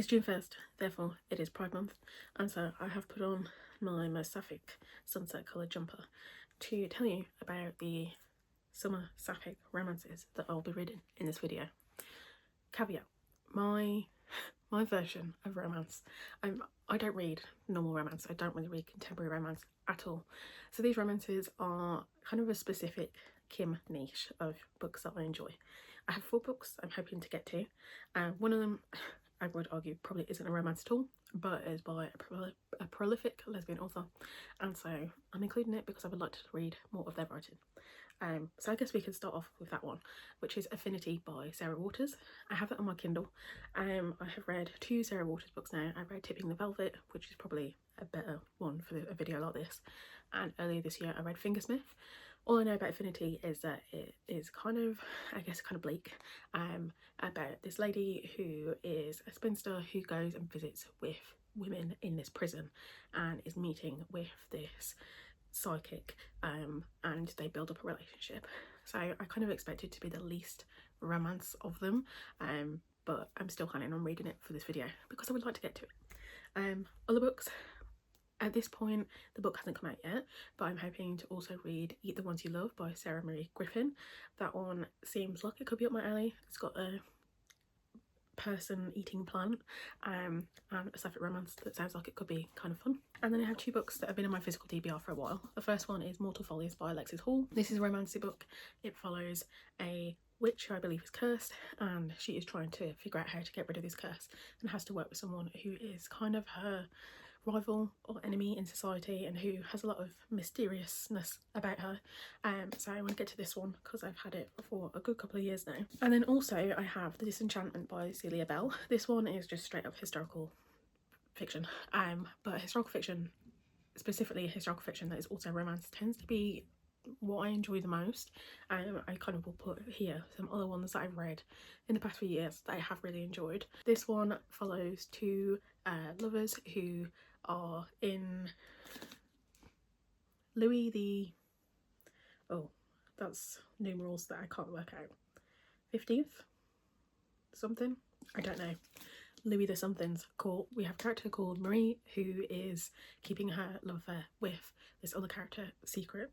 It's June 1st, therefore it is Pride Month, and so I have put on my most sapphic sunset coloured jumper to tell you about the summer sapphic romances that I'll be reading in this video. Caveat, my version of romance, I don't read normal romance, I don't really read contemporary romance at all. So these romances are kind of a specific Kim niche of books that I enjoy. I have 4 books I'm hoping to get to, and one of them I would argue probably isn't a romance at all, but is by a prolific lesbian author, and so I'm including it because I would like to read more of their writing. So I guess we can start off with that one, which is Affinity by Sarah Waters. I have it on my Kindle. I have read 2 Sarah Waters books now. I read Tipping the Velvet, which is probably a better one for a video like this, and earlier this year I read Fingersmith. All I know about Affinity is that it is kind of, I guess, kind of bleak, about this lady who is a spinster who goes and visits with women in this prison and is meeting with this psychic, and they build up a relationship. So I kind of expect it to be the least romance of them, but I'm still planning on reading it for this video because I would like to get to it. Other books. At this point, the book hasn't come out yet, but I'm hoping to also read Eat the Ones You Love by Sarah Marie Griffin. That one seems like it could be up my alley. It's got a person eating plant, and a sapphic romance that sounds like it could be kind of fun. And then I have 2 books that have been in my physical TBR for a while. The first one is Mortal Follies by Alexis Hall. This is a romance book. It follows a witch who I believe is cursed, and she is trying to figure out how to get rid of this curse and has to work with someone who is kind of her rival or enemy in society and who has a lot of mysteriousness about her. So I want to get to this one because I've had it for a good couple of years now. And then also I have The Disenchantment by Celia Bell. This one is just straight up historical fiction, but historical fiction, specifically historical fiction that is also romance, tends to be what I enjoy the most. I kind of will put here some other ones that I've read in the past few years that I have really enjoyed. This one follows 2 lovers who are in Louis the, oh, that's numerals that I can't work out, 15th something, I don't know, Louis the something's court. We have a character called Marie who is keeping her love affair with this other character secret,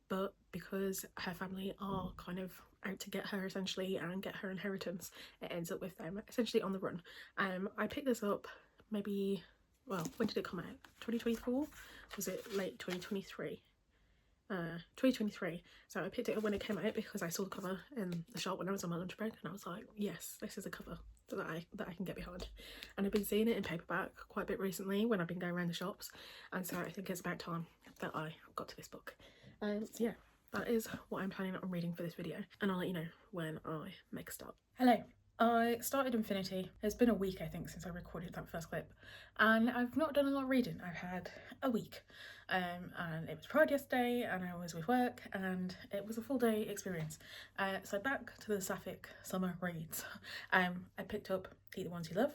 but because her family are kind of out to get her essentially and get her inheritance, it ends up with them essentially on the run. I picked this up maybe, well, when did it come out? 2024? Was it late 2023? 2023. So I picked it up when it came out because I saw the cover in the shop when I was on my lunch break, and I was like, yes, this is a cover that I can get behind. And I've been seeing it in paperback quite a bit recently when I've been going around the shops, and so I think it's about time that I got to this book. So yeah, that is what I'm planning on reading for this video, and I'll let you know when I make a start. Hello. I started Infinity. It's been a week, I think, since I recorded that first clip, and I've not done a lot of reading. I've had a week, and it was Pride yesterday, and I was with work, and it was a full day experience. So back to the sapphic summer reads. I picked up Eat the Ones You Love.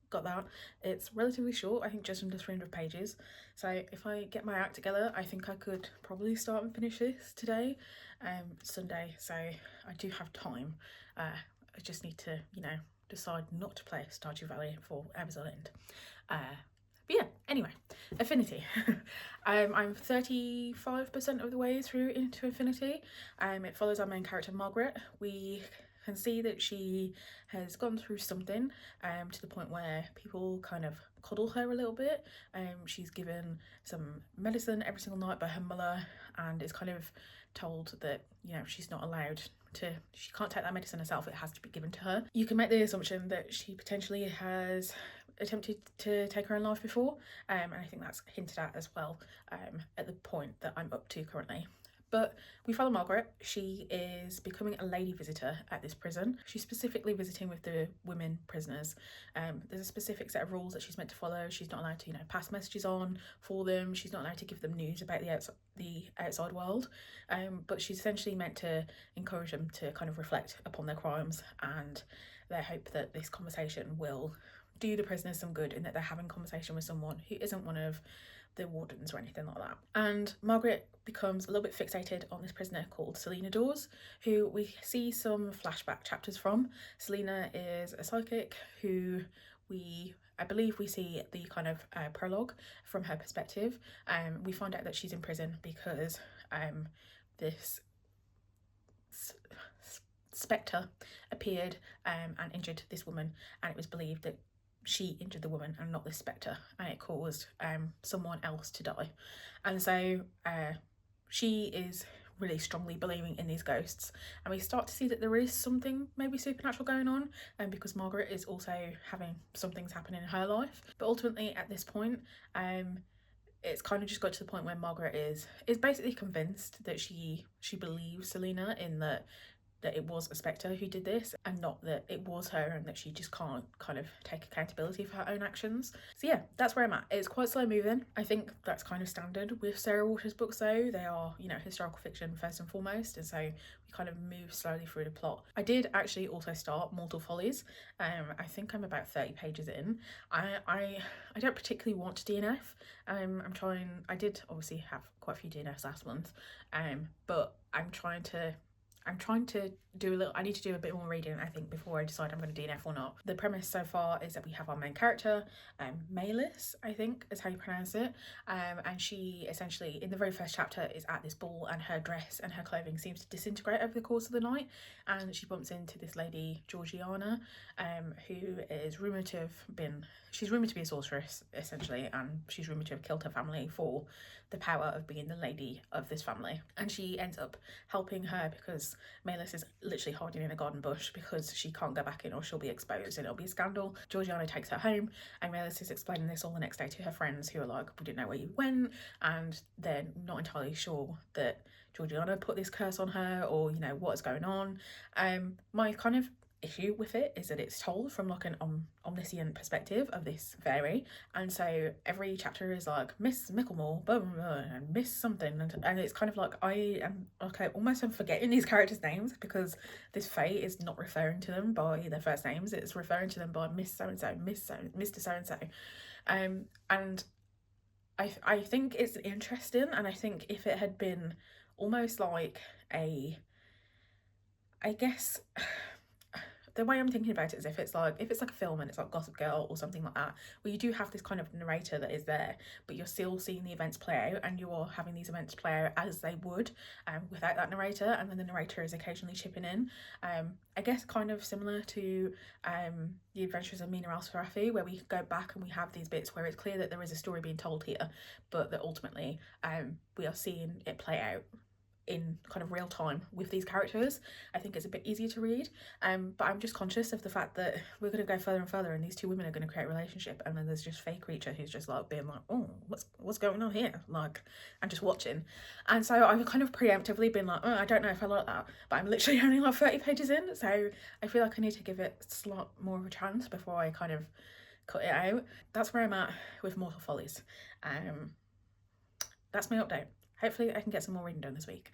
Got that. It's relatively short, I think just under 300 pages, so if I get my act together I think I could probably start and finish this today. Sunday, so I do have time. I just need to, you know, decide not to play Stardew Valley for hours on end. But yeah, anyway, Affinity. I'm 35% of the way through into Affinity. It follows our main character Margaret. We can see that she has gone through something, to the point where people kind of coddle her a little bit. She's given some medicine every single night by her mother and is kind of told that, you know, she's not allowed to, she can't take that medicine herself, it has to be given to her. You can make the assumption that she potentially has attempted to take her own life before, and I think that's hinted at as well, at the point that I'm up to currently. But we follow Margaret. She is becoming a lady visitor at this prison. She's specifically visiting with the women prisoners. There's a specific set of rules that she's meant to follow. She's not allowed to, you know, pass messages on for them. She's not allowed to give them news about the outside world. But she's essentially meant to encourage them to kind of reflect upon their crimes, and they hope that this conversation will do the prisoners some good, in that they're having conversation with someone who isn't one of the wardens or anything like that. And Margaret becomes a little bit fixated on this prisoner called Selena Dawes, who we see some flashback chapters from. Selena is a psychic who I believe we see the kind of prologue from her perspective. We find out that she's in prison because this spectre appeared and injured this woman, and it was believed that she injured the woman and not the spectre, and it caused someone else to die. And so she is really strongly believing in these ghosts, and we start to see that there is something maybe supernatural going on, and because Margaret is also having some things happen in her life. But ultimately at this point, it's kind of just got to the point where Margaret is basically convinced that she believes Selena in that it was a spectre who did this and not that it was her, and that she just can't kind of take accountability for her own actions. So yeah, that's where I'm at. It's quite slow moving. I think that's kind of standard with Sarah Waters' books though. They are, you know, historical fiction first and foremost, and so we kind of move slowly through the plot. I did actually also start Mortal Follies. I think I'm about 30 pages in. I don't particularly want to DNF. I'm trying, I did obviously have quite a few DNFs last month, but I'm trying to do I need to do a bit more reading, I think, before I decide I'm going to DNF or not. The premise so far is that we have our main character, Malis, I think is how you pronounce it, and she essentially, in the very first chapter, is at this ball, and her dress and her clothing seems to disintegrate over the course of the night, and she bumps into this lady, Georgiana, who is rumoured to be a sorceress, essentially, and she's rumoured to have killed her family for the power of being the lady of this family. And she ends up helping her because Malis is literally hiding in a garden bush because she can't go back in or she'll be exposed and it'll be a scandal. Georgiana takes her home, and Malis is explaining this all the next day to her friends, who are like, we didn't know where you went, and they're not entirely sure that Georgiana put this curse on her, or, you know, what is going on. My kind of issue with it is that it's told from like an omniscient perspective of this fairy, and so every chapter is like Miss Micklemore, blah, blah, blah, and Miss something, and it's kind of like I'm forgetting these characters' names because this fae is not referring to them by their first names, it's referring to them by Miss so-and-so, Mr. so-and-so, and I think it's interesting, and I think if it had been almost like I guess the way I'm thinking about it is if it's like a film and it's like Gossip Girl or something like that, where you do have this kind of narrator that is there, but you're still seeing the events play out, and you are having these events play out as they would without that narrator, and then the narrator is occasionally chipping in. I guess kind of similar to The Adventures of Mina al-Sarafi, where we go back and we have these bits where it's clear that there is a story being told here, but that ultimately we are seeing it play out in kind of real time with these characters. I think it's a bit easier to read, but I'm just conscious of the fact that we're going to go further and further, and these two women are going to create a relationship, and then there's just fake creature who's just like being like, oh, what's going on here, like, and just watching. And so I've kind of preemptively been like, oh, I don't know if I like that, but I'm literally only like 30 pages in, so I feel like I need to give it a lot more of a chance before I kind of cut it out. That's where I'm at with Mortal Follies. That's my update. Hopefully I can get some more reading done this week,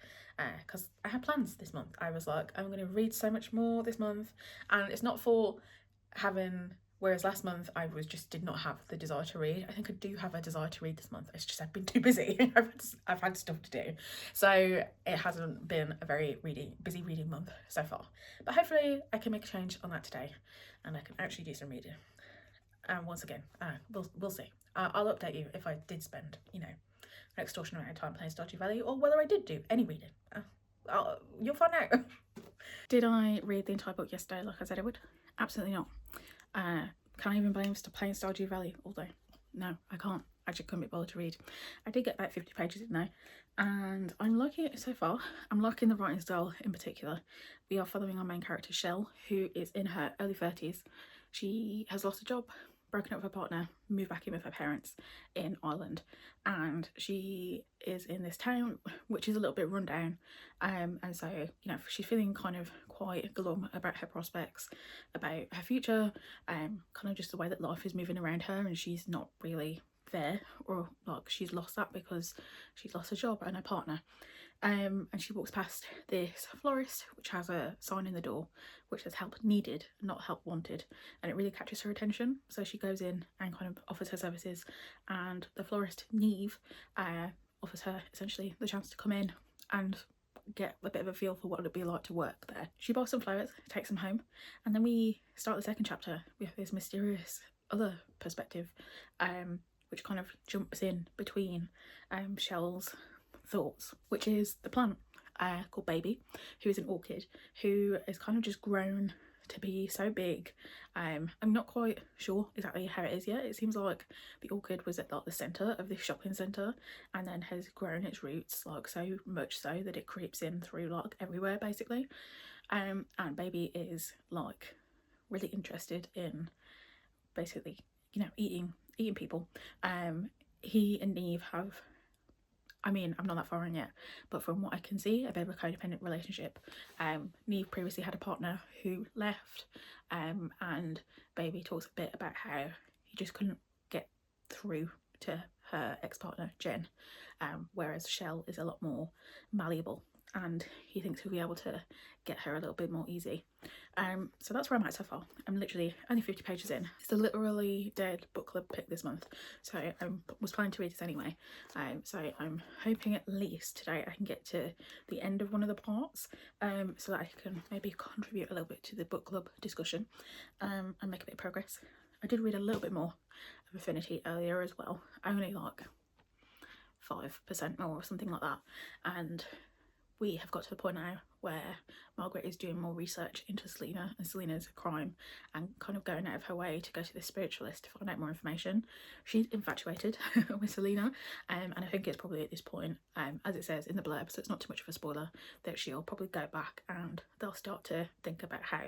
because I had plans this month. I was like, I'm going to read so much more this month, and it's not for having, whereas last month I did not have the desire to read. I think I do have a desire to read this month, it's just I've been too busy. I've had stuff to do, so it hasn't been a very busy reading month so far, but hopefully I can make a change on that today and I can actually do some reading. And once again, we'll see. I'll update you if I did spend, you know, an extortionate amount of time playing Stardew Valley, or whether I did do any reading. You'll find out. Did I read the entire book yesterday like I said I would? Absolutely not. Can I even blame playing Stardew Valley all day? No, I can't. I just couldn't be bothered to read. I did get about 50 pages in though, and I'm liking it so far. I'm liking the writing style in particular. We are following our main character, Shell, who is in her early 30s. She has lost a job, broken up with her partner, moved back in with her parents in Ireland, and she is in this town which is a little bit run down, and so, you know, she's feeling kind of quite glum about her prospects, about her future, kind of just the way that life is moving around her, and she's not really there, or like she's lost that because she's lost her job and her partner. And she walks past this florist which has a sign in the door which says help needed, not help wanted, and it really catches her attention, so she goes in and kind of offers her services, and the florist, Neve, offers her essentially the chance to come in and get a bit of a feel for what it would be like to work there. She buys some flowers, takes them home, and then we start the second chapter with this mysterious other perspective, which kind of jumps in between Shell's thoughts, which is the plant called Baby, who is an orchid who is kind of just grown to be so big. I'm not quite sure exactly how it is yet. It seems like the orchid was at like the centre of this shopping centre and then has grown its roots like so much so that it creeps in through like everywhere basically. And Baby is like really interested in basically, you know, eating people. He and Neve have, I mean, I'm not that far in yet, but from what I can see, a bit of a codependent relationship. Neve previously had a partner who left, and Baby talks a bit about how he just couldn't get through to her ex-partner Jen, whereas Shell is a lot more malleable and he thinks he'll be able to get her a little bit more easy. So that's where I'm at so far. I'm literally only 50 pages in. It's the Literally Dead book club pick this month, so I was planning to read this anyway. So I'm hoping at least today I can get to the end of one of the parts, so that I can maybe contribute a little bit to the book club discussion, and make a bit of progress. I did read a little bit more of Affinity earlier as well, only like 5% more or something like that, and we have got to the point now where Margaret is doing more research into Selena and Selena's crime and kind of going out of her way to go to the spiritualist to find out more information. She's infatuated with Selena, and I think it's probably at this point, as it says in the blurb, so it's not too much of a spoiler, that she'll probably go back and they'll start to think about how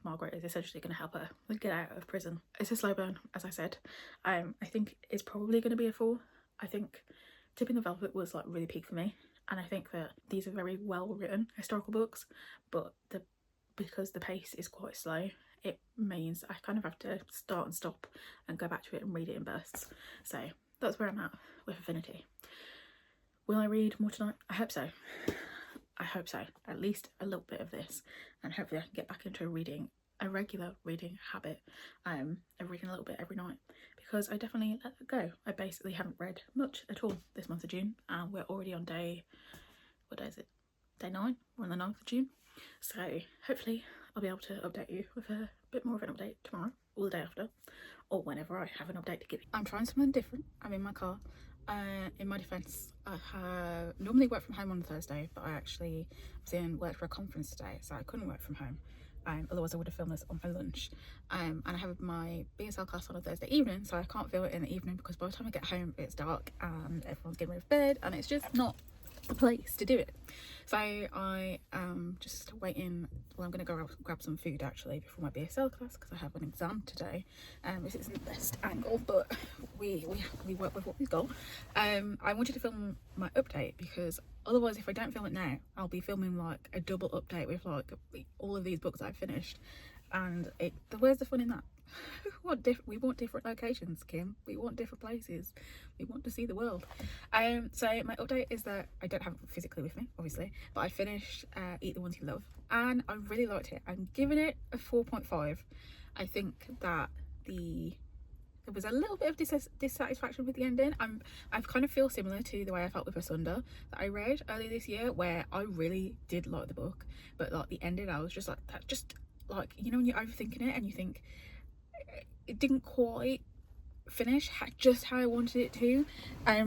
Margaret is essentially going to help her get out of prison. It's a slow burn, as I said. I think it's probably going to be a 4. I think Tipping the Velvet was like really peak for me. And I think that these are very well written historical books, but because the pace is quite slow, it means I kind of have to start and stop and go back to it and read it in bursts. So that's where I'm at with Affinity. Will I read more tonight? I hope so. I hope so. At least a little bit of this, and hopefully I can get back into a regular reading habit, of reading a little bit every night, because I definitely let it go. I basically haven't read much at all this month of June, and we're already on day, what day is it? Day 9? We're on the 9th of June. So hopefully I'll be able to update you with a bit more of an update tomorrow or the day after, or whenever I have an update to give you. I'm trying something different. I'm in my car. In my defence, I have normally work from home on Thursday, but I actually was in work for a conference today, so I couldn't work from home. Otherwise I would have filmed this on my lunch, and I have my BSL class on a Thursday evening, so I can't film it in the evening because by the time I get home it's dark and everyone's getting ready for bed and it's just not the place to do it. So I am just waiting. Well, I'm going to go grab some food actually before my BSL class because I have an exam today. This isn't the best angle, but we work with what we've got. I wanted to film my update because otherwise if I don't film it now I'll be filming like a double update with like all of these books that I've finished, and where's the fun in that? We want different locations, Kim. We want different places. We want to see the world. So my update is that I don't have it physically with me, obviously, but I finished Eat the Ones You Love, and I really liked it. I'm giving it a 4.5. I think that there was a little bit of dissatisfaction with the ending. I kind of feel similar to the way I felt with Asunder that I read earlier this year, where I really did like the book, but like the ending, I was just like, that just like, you know, when you're overthinking it and you think it didn't quite finish just how I wanted it to.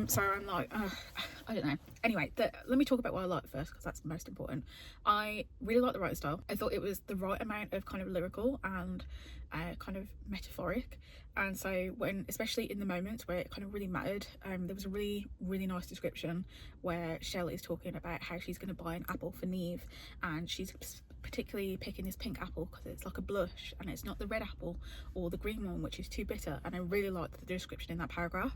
So I'm like, I don't know. Anyway, let me talk about what I liked first, because that's the most important. I really liked the writing style. I thought it was the right amount of kind of lyrical and kind of metaphoric, and so when, especially in the moments where it kind of really mattered, there was a really nice description where Shell is talking about how she's going to buy an apple for Neve, and she's particularly picking this pink apple because it's like a blush and it's not the red apple or the green one, which is too bitter. And I really liked the description in that paragraph.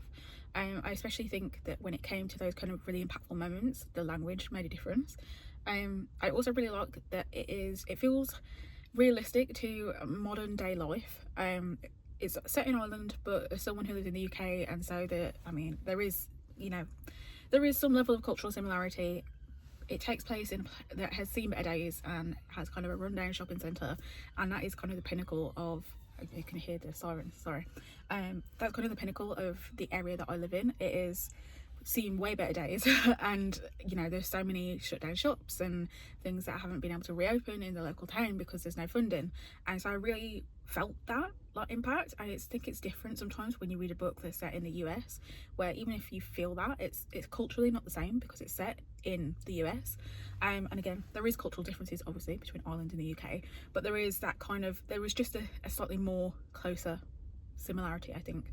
I especially think that when it came to those kind of really impactful moments, the language made a difference. I also really like that it feels realistic to modern day life. It's set in Ireland, but as someone who lives in the UK, and so there is some level of cultural similarity. It takes place that has seen better days and has kind of a rundown shopping centre, and that is kind of the pinnacle of, you can hear the sirens, sorry, that's kind of the pinnacle of the area that I live in. It is seen way better days and you know, there's so many shut down shops and things that haven't been able to reopen in the local town because there's no funding, and so I really felt that like impact. I think it's different sometimes when you read a book that's set in the US, where even if you feel that, it's culturally not the same because it's set in the US. And again, there is cultural differences obviously between Ireland and the UK, but there is that kind of, there was just a slightly more closer similarity, I think,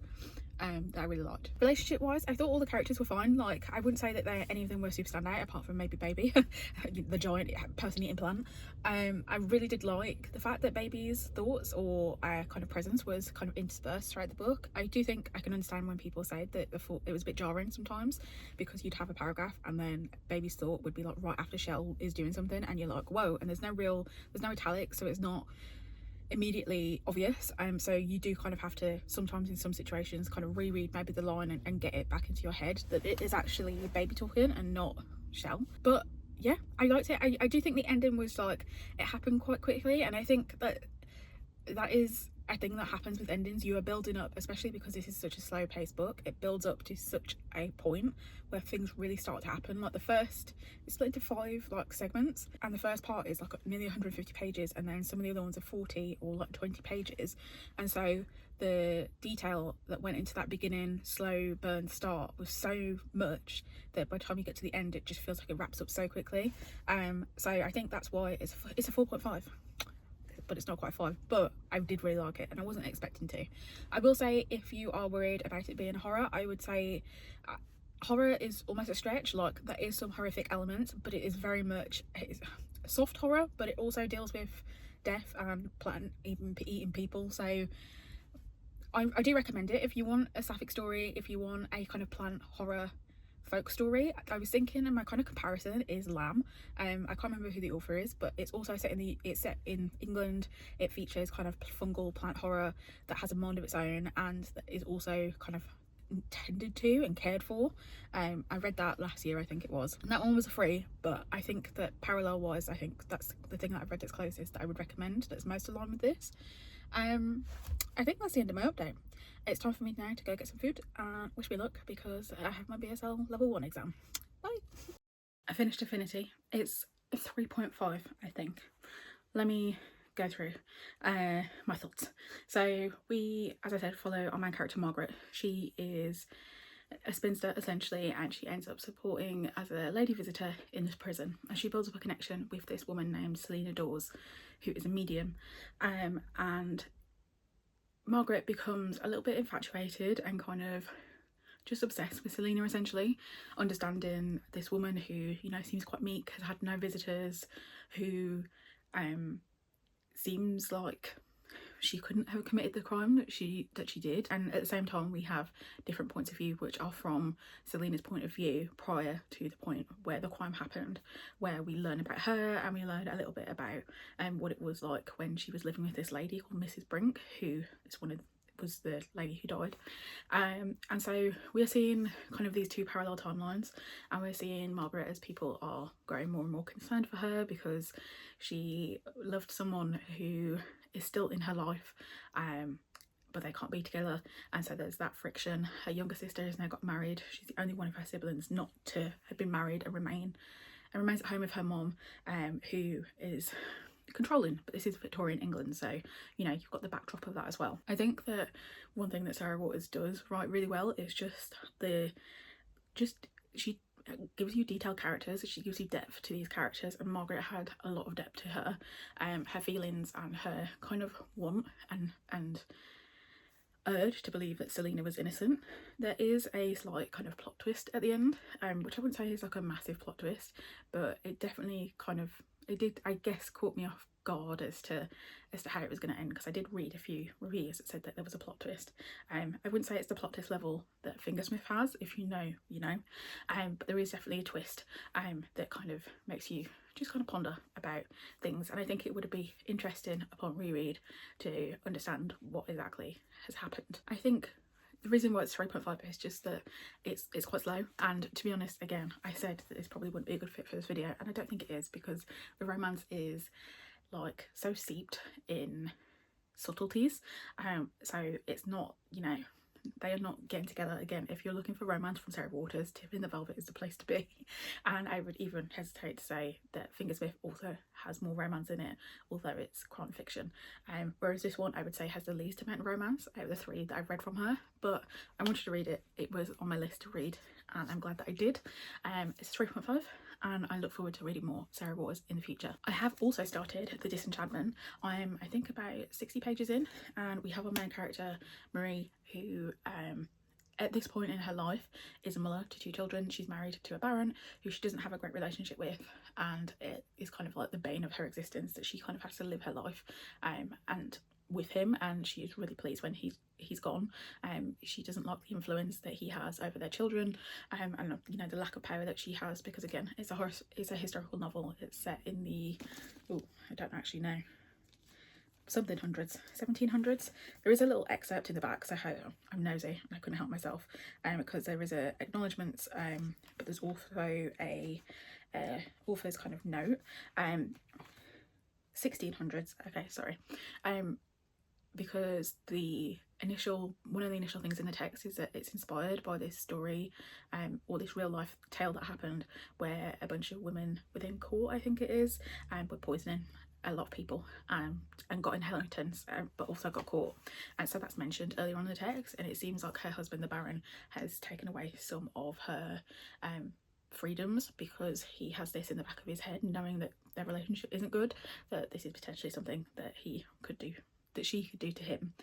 that I really liked. Relationship wise, I thought all the characters were fine. Like, I wouldn't say that any of them were super standout apart from maybe Baby, the giant person eating plant. I really did like the fact that Baby's thoughts or kind of presence was kind of interspersed throughout the book. I do think I can understand when people say that it was a bit jarring sometimes, because you'd have a paragraph and then Baby's thought would be like right after Shell is doing something and you're like, whoa, and there's no italics, so it's not immediately obvious. So you do kind of have to sometimes in some situations kind of reread maybe the line and get it back into your head that it is actually Baby talking and not Shell. But yeah, I liked it. I do think the ending was like, it happened quite quickly, and I think that is a thing that happens with endings. You are building up, especially because this is such a slow paced book, it builds up to such a point where things really start to happen. Like it's split into 5 like segments, and the first part is like nearly 150 pages, and then some of the other ones are 40 or like 20 pages, and so the detail that went into that beginning slow burn start was so much that by the time you get to the end it just feels like it wraps up so quickly. So I think that's why it's a 4.5, but it's not quite 5, but I did really like it and I wasn't expecting to. I will say, if you are worried about it being horror, I would say horror is almost a stretch. Like, there is some horrific elements, but it is very much, it's soft horror, but it also deals with death and plant even eating people. So I do recommend it if you want a sapphic story, if you want a kind of plant horror folk story. I was thinking, and my kind of comparison is Lamb. I can't remember who the author is, but it's also set in England. It features kind of fungal plant horror that has a mind of its own and that is also kind of tended to and cared for. I read that last year, I think it was, and that one was free. But I think that parallel wise, I think that's the thing that I've read that's closest that I would recommend, that's most aligned with this. I think that's the end of my update. It's time for me now to go get some food and wish me luck because I have my BSL level 1 exam. Bye. I finished Affinity. It's a 3.5, I think. Let me go through my thoughts. So we, as I said, follow our main character Margaret. She is a spinster essentially, and she ends up supporting as a lady visitor in this prison, and she builds up a connection with this woman named Selena Dawes, who is a medium, and Margaret becomes a little bit infatuated and kind of just obsessed with Selena, essentially, understanding this woman who, you know, seems quite meek, has had no visitors, who seems like she couldn't have committed the crime that she did. And at the same time, we have different points of view which are from Selena's point of view prior to the point where the crime happened, where we learn about her and we learn a little bit about what it was like when she was living with this lady called Mrs. Brink, who was the lady who died. And so we're seeing kind of these two parallel timelines, and we're seeing Margaret as people are growing more and more concerned for her because she loved someone who is still in her life, but they can't be together, and so there's that friction. Her younger sister has now got married. She's the only one of her siblings not to have been married and remains at home with her mom, who is controlling, but this is Victorian England, so you know, you've got the backdrop of that as well. I think that one thing that Sarah Waters does right really well is she gives you detailed characters, she gives you depth to these characters, and Margaret had a lot of depth to her, her feelings and her kind of want and urge to believe that Selena was innocent. There is a slight kind of plot twist at the end, which I wouldn't say is like a massive plot twist, but it definitely kind of, it did, I guess, caught me off guard as to how it was going to end, because I did read a few reviews that said that there was a plot twist. I wouldn't say it's the plot twist level that Fingersmith has. If you know, you know, but there is definitely a twist that kind of makes you just kind of ponder about things, and I think it would be interesting upon reread to understand what exactly has happened. I think the reason why it's 3.5 is just that it's quite slow, and to be honest, again, I said that this probably wouldn't be a good fit for this video, and I don't think it is, because the romance is like so steeped in subtleties, so it's not, you know, they are not getting together again. If you're looking for romance from Sarah Waters, Tip in the Velvet is the place to be. And I would even hesitate to say that Fingersmith also has more romance in it, although it's crime fiction. Whereas this one I would say has the least amount of romance out of the 3 that I've read from her, but I wanted to read it. It was on my list to read and I'm glad that I did. It's 3.5 and I look forward to reading more Sarah Waters in the future. I have also started The Disenchantment. I'm I think about 60 pages in, and we have our main character Marie, who at this point in her life is a mother to 2 children. She's married to a baron who she doesn't have a great relationship with, and it is kind of like the bane of her existence that she kind of has to live her life and with him, and she is really pleased when he's gone. She doesn't like the influence that he has over their children, and you know, the lack of power that she has, because again it's a historical novel. It's set in the I don't actually know, something hundreds, 1700s. There is a little excerpt in the back, so I'm nosy, I couldn't help myself, because there is a acknowledgements, but there's also a author's kind of note. 1600s, okay, sorry, because one of the initial things in the text is that it's inspired by this story, or this real life tale that happened where a bunch of women within court, I think it is, were poisoning a lot of people and got inheritance, but also got caught, and so that's mentioned earlier on in the text. And it seems like her husband, the Baron, has taken away some of her freedoms, because he has this in the back of his head, knowing that their relationship isn't good, that this is potentially something that she could do to him.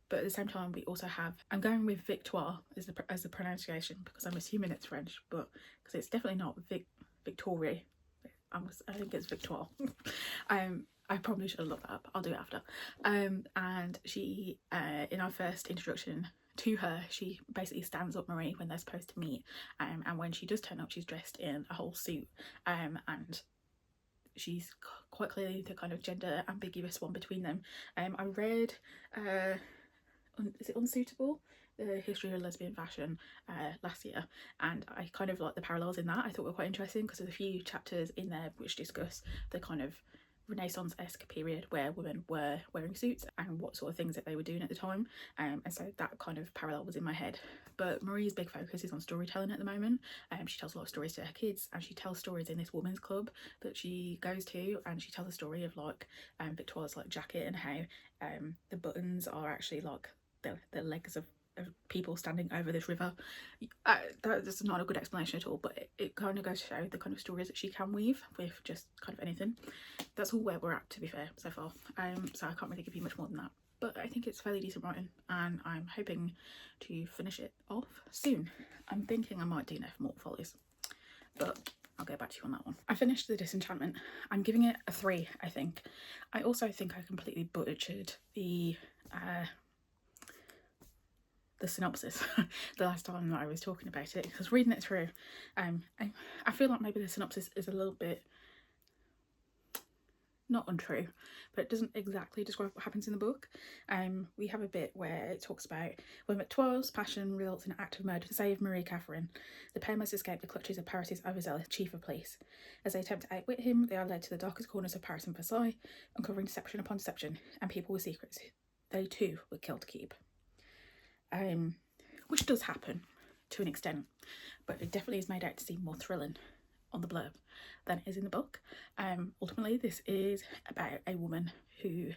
But at the same time we also have, I'm going with Victoire as the pronunciation because I'm assuming it's French, but because it's definitely not Victoria, I think it's Victoire. I probably should have looked that up, I'll do it after. And she, in our first introduction to her, she basically stands up Marie when they're supposed to meet, and when she does turn up she's dressed in a whole suit, and she's quite clearly the kind of gender ambiguous one between them. I read is it Unsuitable? The history of lesbian fashion last year, and I kind of like the parallels in that. I thought were quite interesting because there's a few chapters in there which discuss the kind of Renaissance-esque period where women were wearing suits and what sort of things that they were doing at the time, and so that kind of parallel was in my head. But Marie's big focus is on storytelling at the moment. She tells a lot of stories to her kids, and she tells stories in this women's club that she goes to, and she tells a story of like Victoria's like jacket and how the buttons are actually like the legs of people standing over this river. That's not a good explanation at all, but it kind of goes to show the kind of stories that she can weave with just kind of anything. That's all where we're at, to be fair, so far. So I can't really give you much more than that, but I think it's fairly decent writing, and I'm hoping to finish it off soon. I'm thinking I might do Nevermore Follies, but I'll get back to you on that one. I finished The Disenchantment. I'm giving it a 3, I think. I also think I completely butchered the synopsis the last time that I was talking about it, because reading it through, I feel like maybe the synopsis is a little bit not untrue, but it doesn't exactly describe what happens in the book. We have a bit where it talks about when Victoire's passion results in an act of murder to save Marie Catherine, the pair must escape the clutches of Paris's overzealous chief of police. As they attempt to outwit him, they are led to the darkest corners of Paris and Versailles, uncovering deception upon deception and people with secrets they too were killed to keep. Which does happen to an extent, but it definitely is made out to seem more thrilling on the blurb than it is in the book. Ultimately, this is about a woman who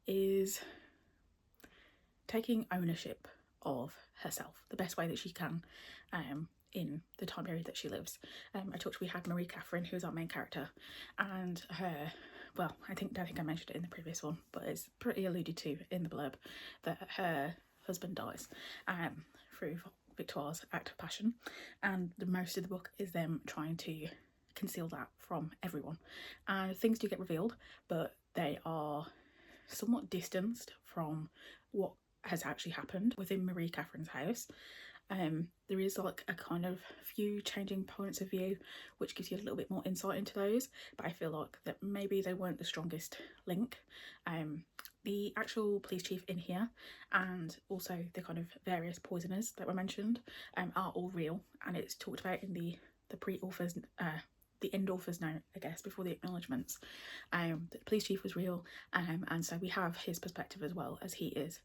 is taking ownership of herself the best way that she can in the time period that she lives. We had Marie Catherine, who's our main character, and her, well, I don't think I mentioned it in the previous one, but it's pretty alluded to in the blurb that her husband dies through Victoire's act of passion, and the most of the book is them trying to conceal that from everyone, and things do get revealed, but they are somewhat distanced from what has actually happened within Marie Catherine's house. There is like a kind of few changing points of view which gives you a little bit more insight into those, but I feel like that maybe they weren't the strongest link. The actual police chief in here and also the kind of various poisoners that were mentioned are all real, and it's talked about in the pre-author's the end author's note, I guess, before the acknowledgements. The police chief was real, and so we have his perspective as well, as he is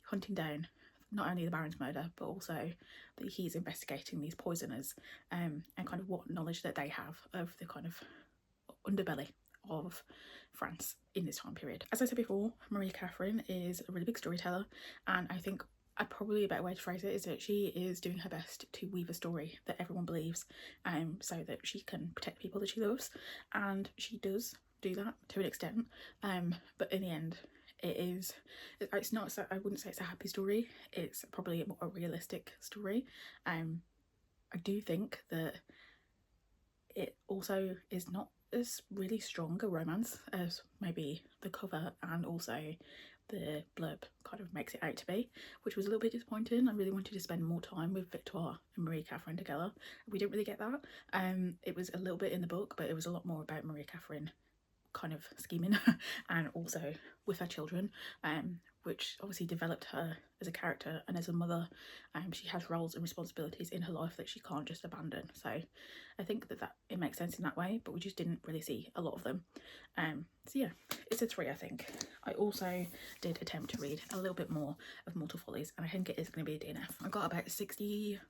hunting down not only the Baron's murder, but also that he's investigating these poisoners, and kind of what knowledge that they have of the kind of underbelly of France in this time period. As I said before, Marie Catherine is a really big storyteller, and I think probably a better way to phrase it is that she is doing her best to weave a story that everyone believes, so that she can protect people that she loves, and she does do that to an extent, but in the end it's not, so I wouldn't say it's a happy story, it's probably a more realistic story. I do think that it also is not as really strong a romance as maybe the cover and also the blurb kind of makes it out to be, which was a little bit disappointing. I really wanted to spend more time with Victoire and Marie Catherine together. We didn't really get that. It was a little bit in the book, but it was a lot more about Marie Catherine kind of scheming and also with her children, which obviously developed her as a character and as a mother. She has roles and responsibilities in her life that she can't just abandon, so I think that it makes sense in that way, but we just didn't really see a lot of them. So yeah, it's a 3, I think. I also did attempt to read a little bit more of Mortal Follies, and I think it is going to be a DNF. I got about 60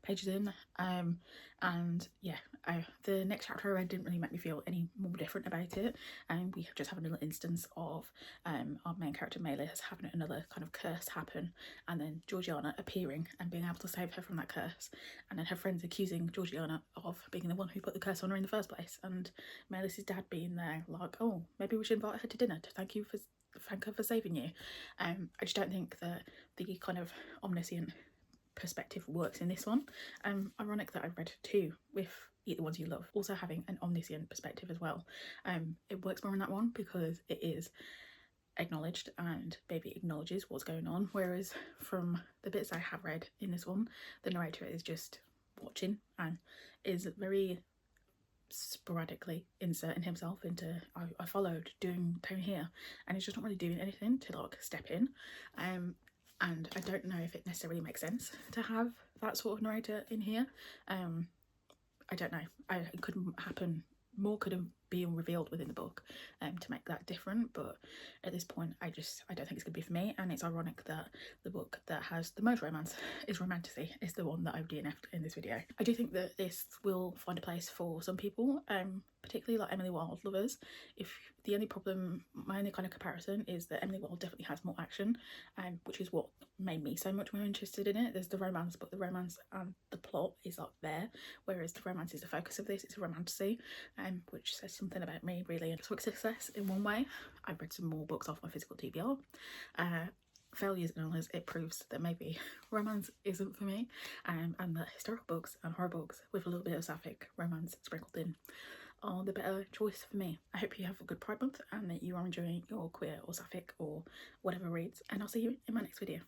pages in, and yeah, the next chapter I read didn't really make me feel any more different about it, and we just have a little instance of our main character Melis having another kind of curse happen, and then Georgiana appearing and being able to save her from that curse, and then her friends accusing Georgiana of being the one who put the curse on her in the first place, and Melis's dad being there like, oh, maybe we should invite her to dinner to thank her for saving you. I just don't think that the kind of omniscient perspective works in this one. Ironic that I've read 2 with Eat the Ones You Love also having an omniscient perspective as well. It works more in that one because it is acknowledged and maybe acknowledges what's going on, whereas from the bits I have read in this one, the narrator is just watching and is very sporadically inserting himself into I followed doing down here, and he's just not really doing anything to like step in. And I don't know if it necessarily makes sense to have that sort of narrator in here. I don't know. It couldn't happen. More could have been revealed within the book to make that different, but at this point I don't think it's gonna be for me. And it's ironic that the book that has the most romance is Romantasy is the one that I've DNF'd in this video. I do think that this will find a place for some people, particularly like Emily Wilde lovers. If the only problem, my only kind of comparison is that Emily Wilde definitely has more action, which is what made me so much more interested in it. There's the romance, but the romance and the plot is up there, whereas the romance is the focus of this. It's a Romantasy, which says something about me really. And quick success in one way, I've read some more books off my physical TBR. Failures and honours, it proves that maybe romance isn't for me, and that historical books and horror books with a little bit of sapphic romance sprinkled in are the better choice for me. I hope you have a good Pride Month and that you are enjoying your queer or sapphic or whatever reads, and I'll see you in my next video.